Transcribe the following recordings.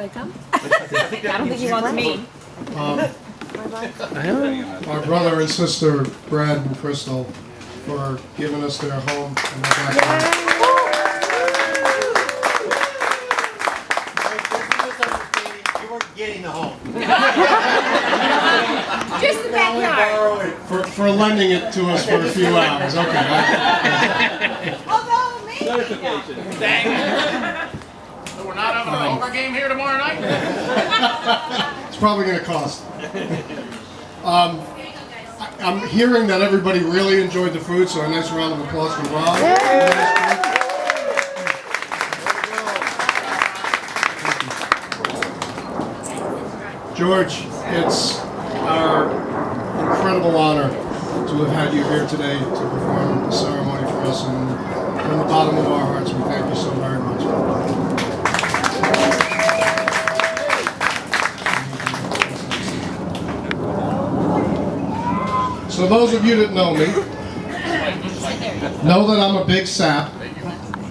I come? I don't think he wants me. Our brother and sister, Brad and Crystal, for giving us their home in our backyard. You weren't getting the home. Just the backyard. For lending it to us for a few hours. Okay. Although maybe. So we're not having a poker game here tomorrow night? It's probably going to cost. I'm hearing that everybody really enjoyed the food, so a nice round of applause for Rob. George, it's our incredible honor to have had you here today to perform the ceremony for us, and from the bottom of our hearts, we thank you so very much. So those of you that know me, know that I'm a big sap,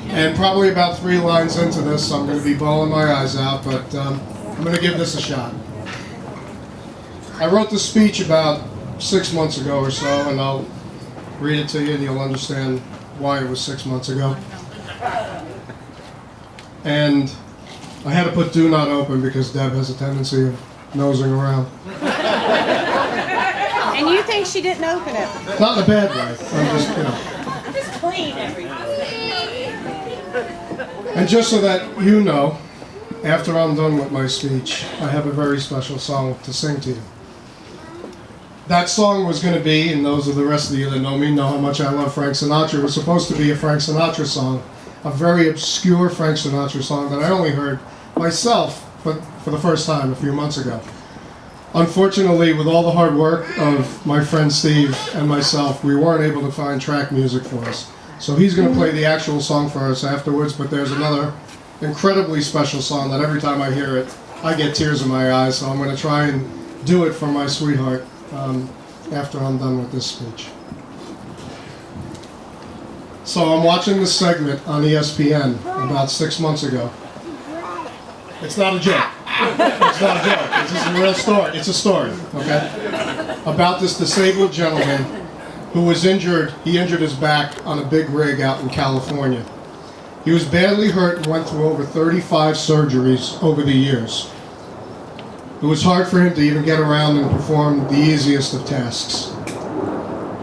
and probably about 3 lines into this, I'm going to be bawling my eyes out, but I'm going to give this a shot. I wrote this speech about 6 months ago or so, and I'll read it to you and you'll understand why it was 6 months ago. And I had to put do not open because Deb has a tendency of nosing around. And you think she didn't open it? Not in a bad way. I'm just, Just clean everything. And just so that you know, after I'm done with my speech, I have a very special song to sing to you. That song was going to be, and those of the rest of you that know me know how much I love Frank Sinatra, it was supposed to be a Frank Sinatra song, a very obscure Frank Sinatra song that I only heard myself for the first time a few months ago. Unfortunately, with all the hard work of my friend Steve and myself, we weren't able to find track music for us. So he's going to play the actual song for us afterwards, but there's another incredibly special song that every time I hear it, I get tears in my eyes, so I'm going to try and do it for my sweetheart after I'm done with this speech. So I'm watching this segment on ESPN about 6 months ago. It's not a joke. It's not a joke. This is a real story. It's a story, okay? About this disabled gentleman who was injured. He injured his back on a big rig out in California. He was badly hurt and went through over 35 surgeries over the years. It was hard for him to even get around and perform the easiest of tasks.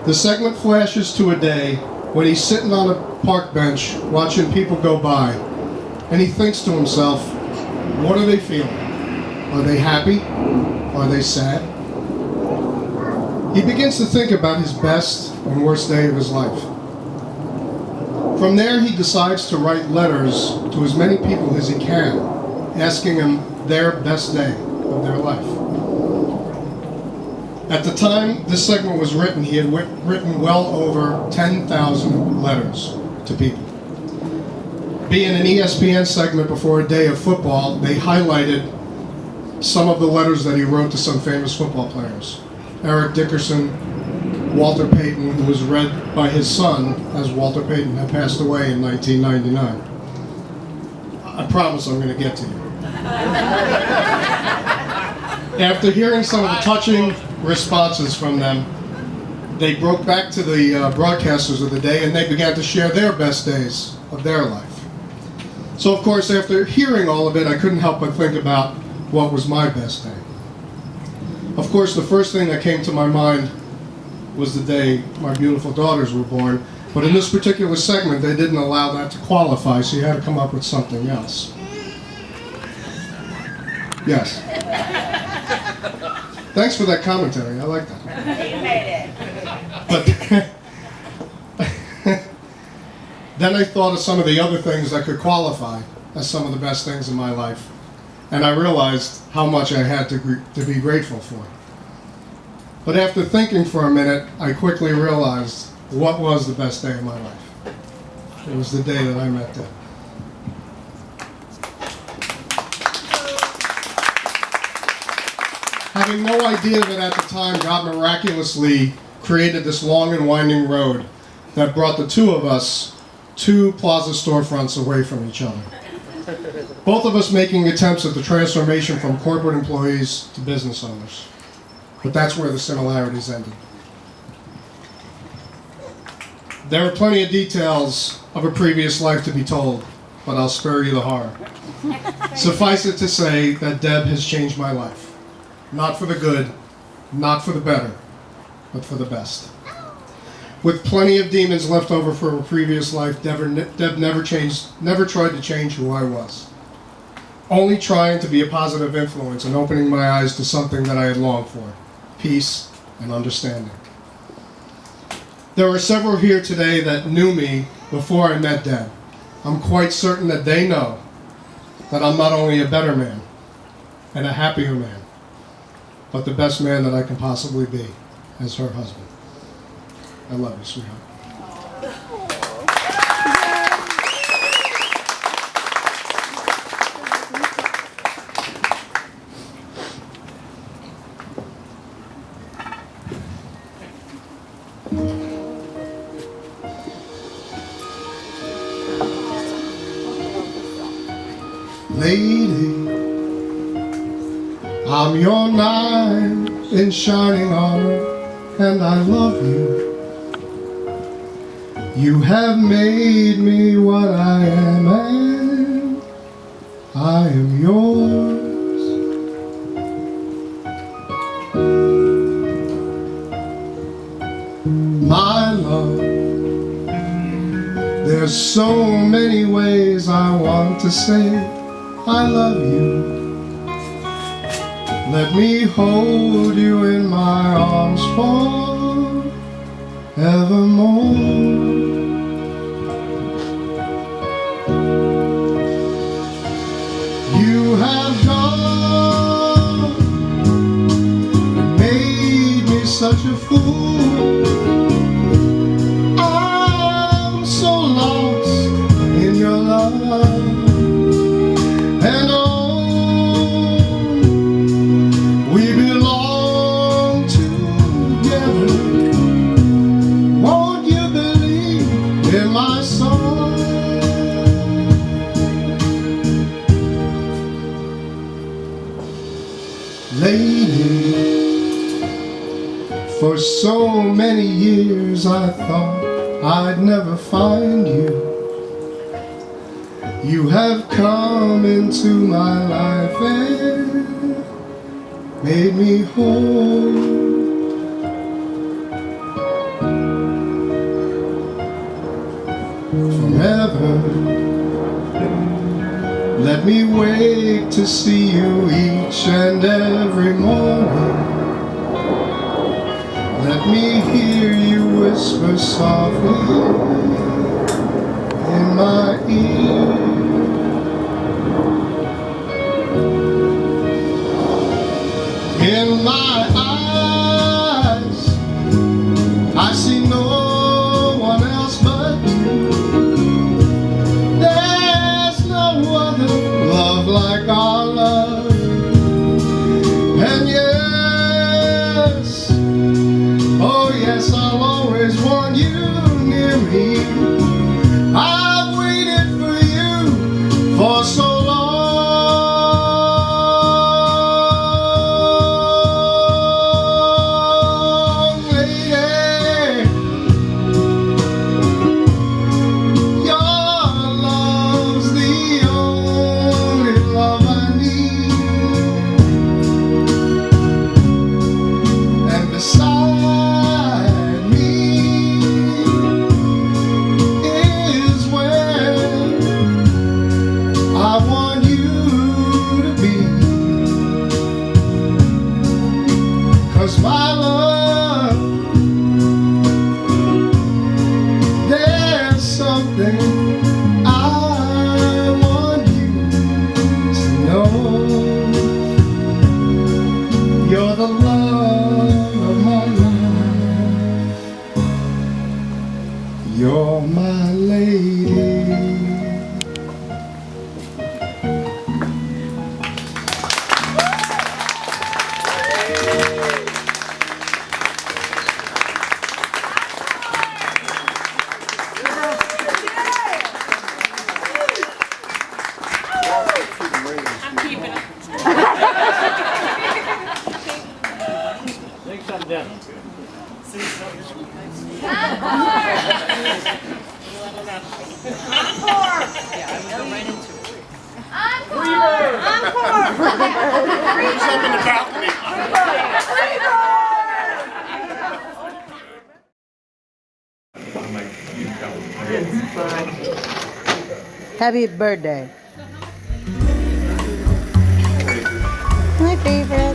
The segment flashes to a day when he's sitting on a park bench watching people go by, and he thinks to himself, what are they feeling? Are they happy? Are they sad? He begins to think about his best and worst day of his life. From there, he decides to write letters to as many people as he can, asking them their best day of their life. At the time this segment was written, he had written well over 10,000 letters to people. Being an ESPN segment before a day of football, they highlighted some of the letters that he wrote to some famous football players. Eric Dickerson, Walter Payton, who was read by his son as Walter Payton had passed away in 1999. I promise I'm going to get to you. After hearing some of the touching responses from them, they broke back to the broadcasters of the day and they began to share their best days of their life. So of course, after hearing all of it, I couldn't help but think about what was my best day. Of course, the first thing that came to my mind was the day my beautiful daughters were born, but in this particular segment, they didn't allow that to qualify, so you had to come up with something else. Yes. Thanks for that commentary. I like that. You made it. But then I thought of some of the other things that could qualify as some of the best things in my life, and I realized how much I had to be grateful for. But after thinking for a minute, I quickly realized what was the best day of my life. It was the day that I met Deb. Having no idea that at the time God miraculously created this long and winding road that brought the two of us 2 plaza storefronts away from each other. Both of us making attempts at the transformation from corporate employees to business owners. But that's where the similarities ended. There are plenty of details of a previous life to be told, but I'll spare you the horror. Suffice it to say that Deb has changed my life. Not for the good, not for the better, but for the best. With plenty of demons left over from a previous life, Deb never tried to change who I was. Only trying to be a positive influence and opening my eyes to something that I had longed for, peace and understanding. There are several here today that knew me before I met Deb. I'm quite certain that they know that I'm not only a better man and a happier man, but the best man that I can possibly be as her husband. I love you, sweetheart. Lady, I'm your knight in shining armor, and I love you. You have made me what I am, and I am yours. My love, there's so many ways I want to say I love you. Let me hold you in my arms forevermore. You have gone and made me such a fool. I'm so lost in your love. And oh, we belong together. Won't you believe in my song? Lady, for so many years I thought I'd never find you. You have come into my life and made me whole. Forever, let me wake to see you each and every morning. Let me hear you whisper softly in my ear. In my eyes, I see no one else but you. There's no other love like our love. And yes, oh yes, I'll always want you near me. I've waited for you for so long. Who's up in the balcony? Happy birthday. My favorite.